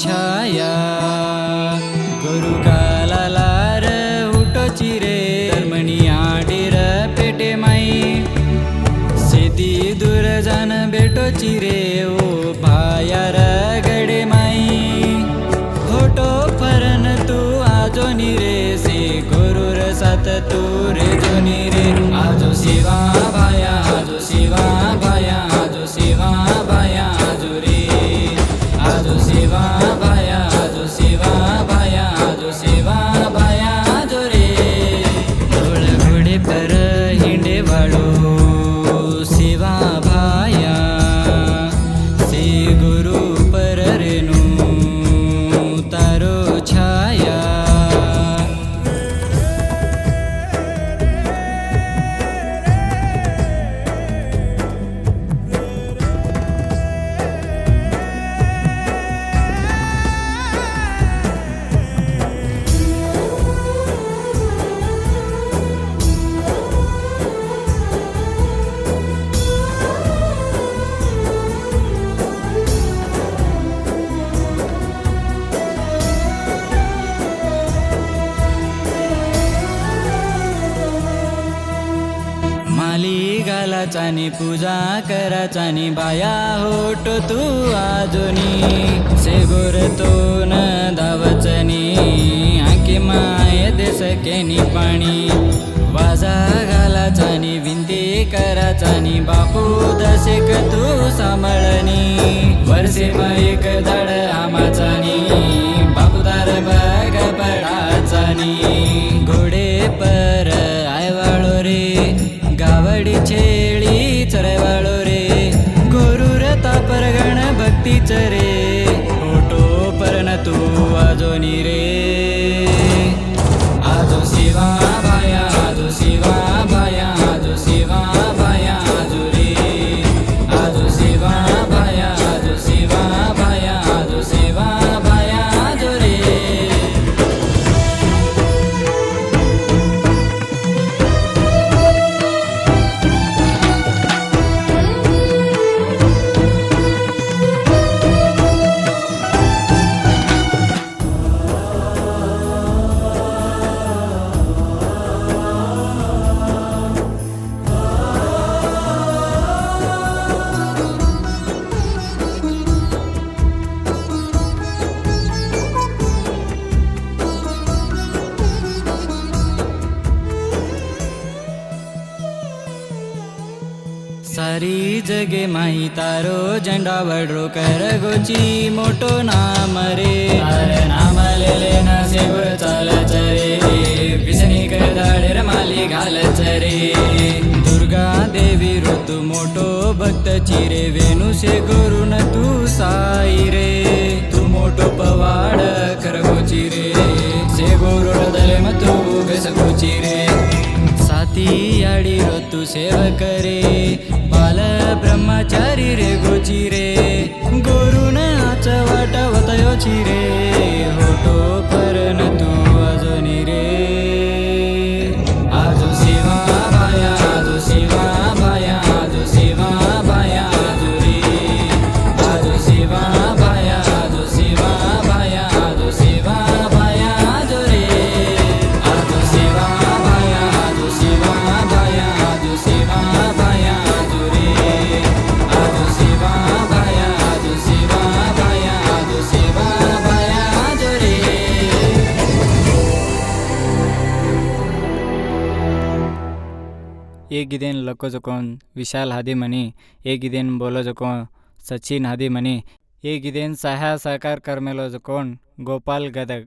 छाया गुरु कालालार उठो चिरे धर्मनी आडीर पेटे माई सेती दूर जान बेटो चिरे ओ भायार गडे माई होटो फरन तू आजो निरे से गुरुर सात तू रे जो निरे आजो शिवा भाया आजो शिवा भाया आजो शिवा भाया आजो रे आजो शिवा भाया आजो शिवा भाया आजो शिवा भाया आजो रे डोळ घोडे पर हिंडे वाळो शिवा भाया से गुरु पर रेणू तारो छाया माली घालाचानी पूजा कराचानी बाया होटो तू आजोनी से गोर तो न धावचनी आंकी माय देस केनी पाणी वाजा घालाचानी विंती कराचानी बापू दशेक तू सांभाळणी वर्षे एक दड आमाचानी बापू तार बघ पडाचानी घोडे पर आयवाळो रे गावडी छेळी चरवाळो रे गुरुर तापरगण भक्तीच रे फोटो परन तू आजोनी रे आजो शिवा भाया आजो शिवा भाया आजो शिवा भाया आजो रे आजो शिवा भाया आजो शिवा भाया आजो शिवा भाया आजो रे सारी जगे माही तारो झंडा वडरो कर गोची मोटो नाम रे तारे नाम लेले ना सेवर चालच रे पिसनी कर दाडेर माली घालच रे दुर्गा देवी ऋतू मोटो भक्त चिरे वेणू से गुरु न तू साई रे तू मोटो पवाड कर गोची रे से गुरु दले म तू बेस गोची रे साती आडी ऋतू सेवक रे बाल ब्रह्मचारी रे गोची रे गुरु नाच वाटवतयो चिरे होटो परन तू आजोनी रे आजो शिवा भाया आजो शिवा भाया आजो शिवा भाया आजो रे आजो शिवा भाया आजो शिवा भाया आजो शिवा भाया आजो रे आजो शिवा भाया आजो शिवा भाया आजो शिवा भाया आजो रे आजो शिवा भाया आजो शिवा भाया आजो शिवा भाया आजो रे एक गिदेन लको जकोन विशाल हादी मनी एक गिदेन बोलो जकोन सचिन हादी मनी एक गिदेन सहाय सहकार कर्मेलो जकोन गोपाल गदग।